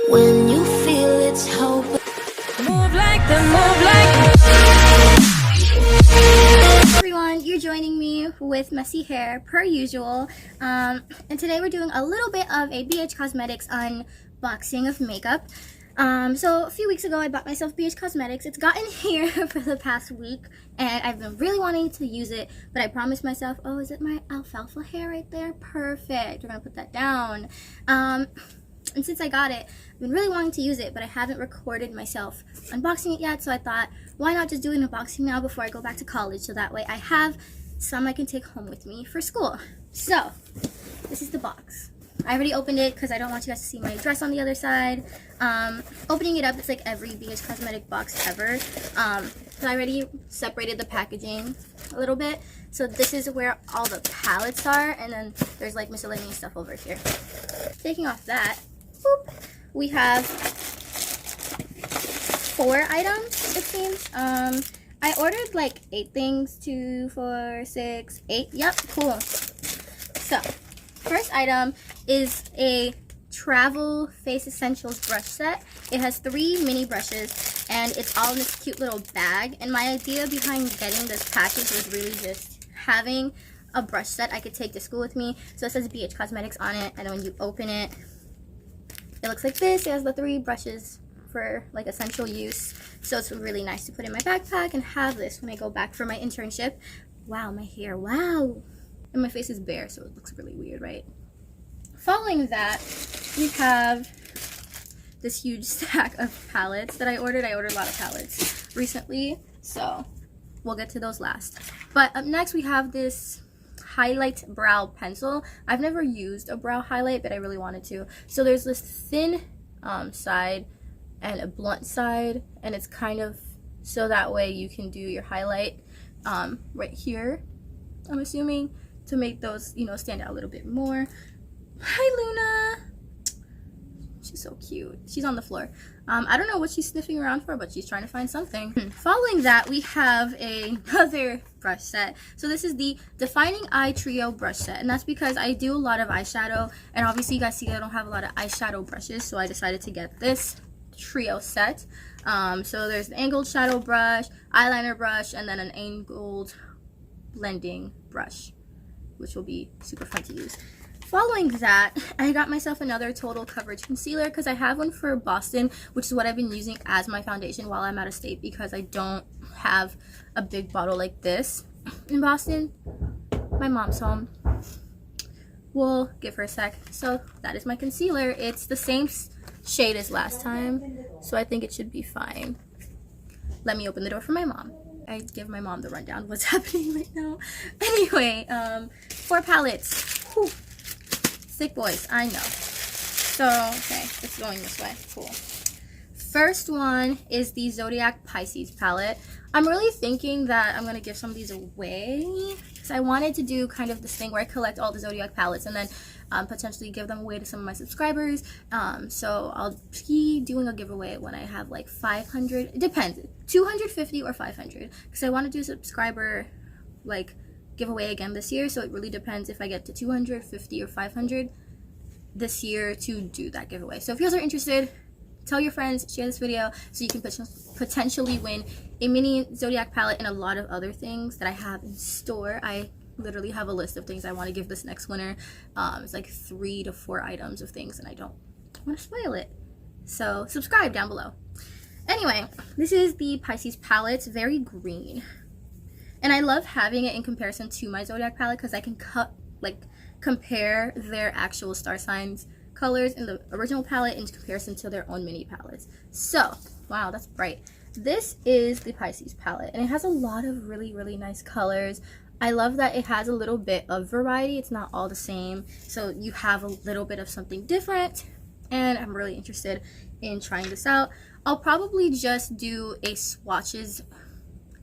When you feel it's hope, Move like the move like. Everyone, you're joining me with messy hair per usual, and today we're doing a little bit of a BH Cosmetics unboxing of makeup. So a few weeks ago I bought myself BH Cosmetics. It's gotten here for the past week and I've been really wanting to use it, but I promised myself, oh, is it my alfalfa hair right there? Perfect, we're gonna put that down. And since I got it, I've been really wanting to use it, but I haven't recorded myself unboxing it yet, so I thought, why not just do an unboxing now before I go back to college, so that way I have some I can take home with me for school. So, this is the box. I already opened it because I don't want you guys to see my dress on the other side. Opening it up, it's like every BH Cosmetic box ever. So I already separated the packaging a little bit. So this is where all the palettes are, and then there's like miscellaneous stuff over here. Taking off that, boop, we have 4 items, it seems. I ordered like 8 things, 2, 4, 6, 8, yep, cool. So, first item is a travel face essentials brush set. It has 3 mini brushes and it's all in this cute little bag, and my idea behind getting this package was really just having a brush set I could take to school with me. So it says BH Cosmetics on it, and then when you open it, it looks like this. It has the 3 brushes for like essential use, so it's really nice to put in my backpack and have this when I go back for my internship. Wow, my hair, wow, and my face is bare, so it looks really weird, right? Following that, we have this huge stack of palettes that I ordered. I ordered a lot of palettes recently, so we'll get to those last. But up next, we have this highlight brow pencil. I've never used a brow highlight, but I really wanted to. So there's this thin side and a blunt side, and it's kind of so that way you can do your highlight right here, I'm assuming, to make those, you know, stand out a little bit more. Hi, Luna. She's so cute. She's on the floor. I don't know what she's sniffing around for, but she's trying to find something. Following that, we have another brush set. So this is the Defining Eye Trio brush set, and that's because I do a lot of eyeshadow, and obviously you guys see I don't have a lot of eyeshadow brushes, so I decided to get this trio set. So there's an angled shadow brush, eyeliner brush, and then an angled blending brush, which will be super fun to use. Following that, I got myself another total coverage concealer because I have one for Boston, which is what I've been using as my foundation while I'm out of state because I don't have a big bottle like this in Boston. My mom's home. We'll give her a sec. So that is my concealer. It's the same shade as last time, so I think it should be fine. Let me open the door for my mom. I give my mom the rundown of what's happening right now. Anyway, 4 palettes. Whew. Thick boys, I know. So, okay, it's going this way. Cool. First one is the Zodiac Pisces palette. I'm really thinking that I'm going to give some of these away because I wanted to do kind of this thing where I collect all the Zodiac palettes and then potentially give them away to some of my subscribers. So I'll be doing a giveaway when I have like 500. It depends. 250 or 500 because I want to do a subscriber like giveaway again this year, so it really depends if I get to 250 or 500 this year to do that giveaway. So if you guys are interested, tell your friends, share this video so you can potentially win a mini Zodiac palette and a lot of other things that I have in store. I literally have a list of things I want to give this next winner. It's like 3 to 4 items of things, and I don't want to spoil it, so subscribe down below. Anyway, this is the Pisces palette. It's very green, and I love having it in comparison to my Zodiac palette because I can compare their actual star signs colors in the original palette in comparison to their own mini palettes. So, wow, that's bright. This is the Pisces palette, and it has a lot of really, really nice colors. I love that it has a little bit of variety. It's not all the same, so you have a little bit of something different, and I'm really interested in trying this out. I'll probably just do a swatches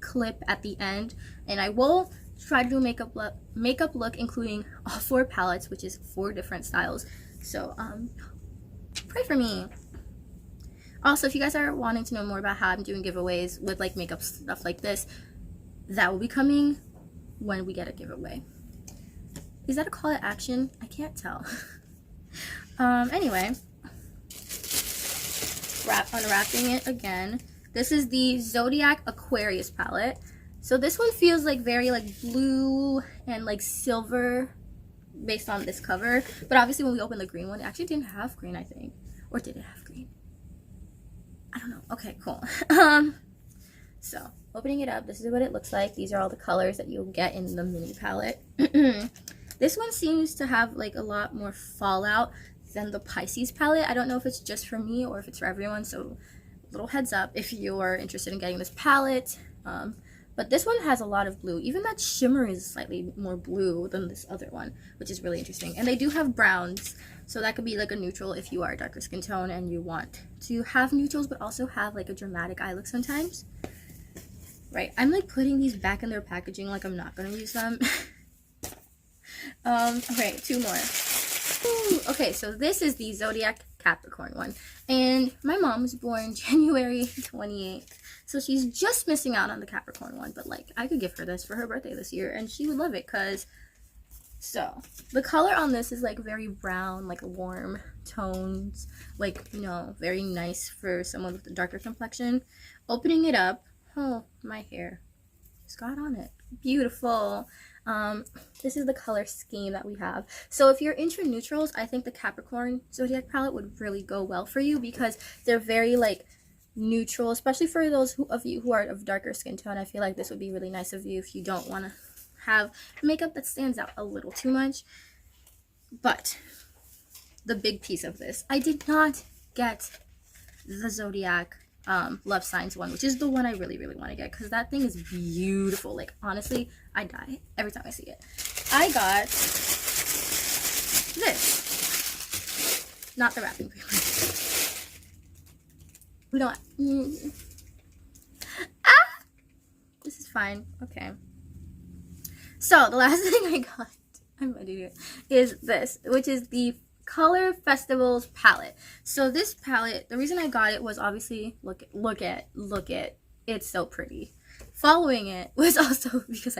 clip at the end, and I will try to do a makeup look including all 4 palettes, which is 4 different styles. So pray for me. Also, if you guys are wanting to know more about how I'm doing giveaways with like makeup stuff like this, that will be coming when we get a giveaway. Is that a call to action? I can't tell. Anyway, unwrapping it again. This is the Zodiac Aquarius palette. So this one feels like very like blue and like silver based on this cover. But obviously when we opened the green one, it actually didn't have green, I think. Or did it have green? I don't know. Okay, cool. So opening it up, this is what it looks like. These are all the colors that you'll get in the mini palette. This one seems to have like a lot more fallout than the Pisces palette. I don't know if it's just for me or if it's for everyone, so little heads up if you're interested in getting this palette. But this one has a lot of blue. Even that shimmer is slightly more blue than this other one, which is really interesting. And they do have browns, so that could be like a neutral if you are a darker skin tone and you want to have neutrals but also have like a dramatic eye look sometimes. Right, I'm like putting these back in their packaging like I'm not gonna use them. Okay, 2 more. Ooh, okay, so this is the Zodiac Capricorn one. And my mom was born January 28th. So she's just missing out on the Capricorn one. But like, I could give her this for her birthday this year. And she would love it because... So, the color on this is like very brown, like warm tones. Like, you know, very nice for someone with a darker complexion. Opening it up. Oh, my hair. It's got on it. Beautiful. This is the color scheme that we have. So if you're into neutrals, I think the Capricorn Zodiac palette would really go well for you because they're very like neutral, especially for those of you who are of darker skin tone. I feel like this would be really nice of you if you don't want to have makeup that stands out a little too much. But the big piece of this, I did not get the Zodiac love signs one, which is the one I really want to get because that thing is beautiful. Like honestly, I die every time I see it. I got this, not the wrapping paper. We don't. This is fine. Okay. So the last thing I got, I'm ready to do it, is this, which is the Color Festivals palette. So this palette, the reason I got it was obviously look at it's so pretty. Following it was also because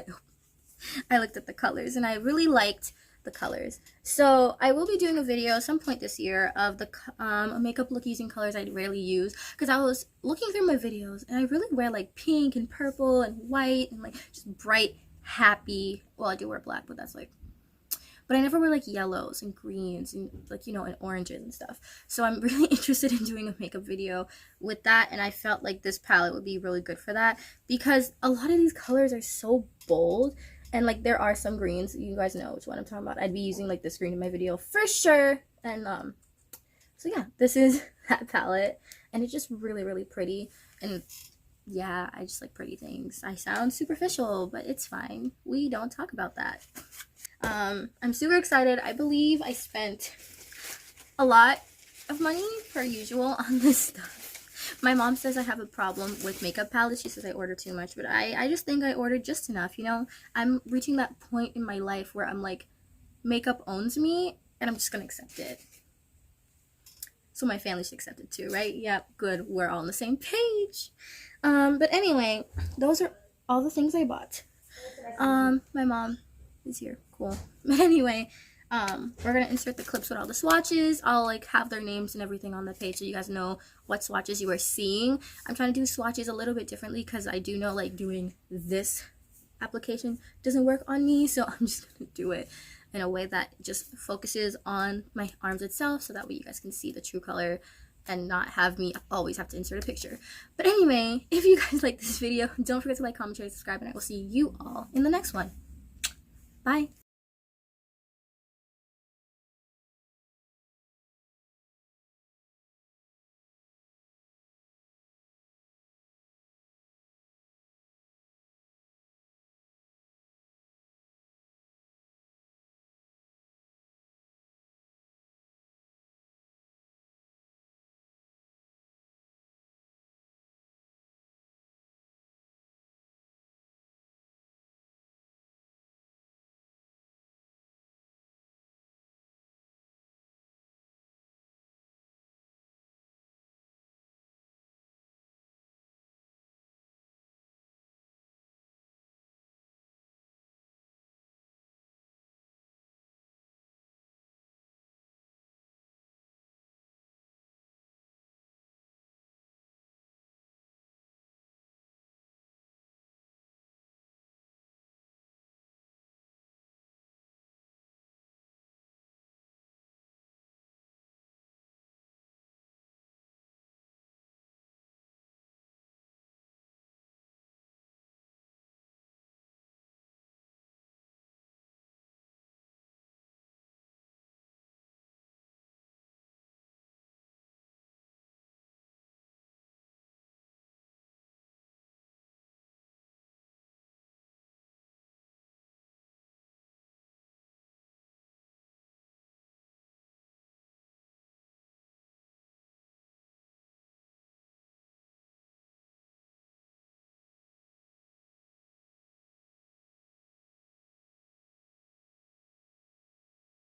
I looked at the colors and I really liked the colors. So I will be doing a video at some point this year of the makeup look using colors I rarely use because I was looking through my videos and I really wear like pink and purple and white and like just bright, happy. Well, I do wear black, but that's like. But I never wear like yellows and greens and like, you know, and oranges and stuff. So I'm really interested in doing a makeup video with that. And I felt like this palette would be really good for that because a lot of these colors are so bold. And like there are some greens, you guys know which one I'm talking about. I'd be using like this green in my video for sure. And so yeah, this is that palette. And it's just really pretty. And yeah, I just like pretty things. I sound superficial, but it's fine. We don't talk about that. I'm super excited. I believe I spent a lot of money per usual on this stuff. My mom says I have a problem with makeup palettes. She says I order too much, but I just think I ordered just enough, you know? I'm reaching that point in my life where I'm like, makeup owns me, and I'm just gonna accept it. So my family should accept it too, right? Yep, good. We're all on the same page. But anyway, those are all the things I bought. My mom is here. Cool. But anyway, we're gonna insert the clips with all the swatches. I'll like have their names and everything on the page so you guys know what swatches you are seeing. I'm trying to do swatches a little bit differently because I do know like doing this application doesn't work on me, so I'm just gonna do it in a way that just focuses on my arms itself so that way you guys can see the true color and not have me always have to insert a picture. But anyway, if you guys like this video, don't forget to like, comment, share, subscribe, and I will see you all in the next one. Bye.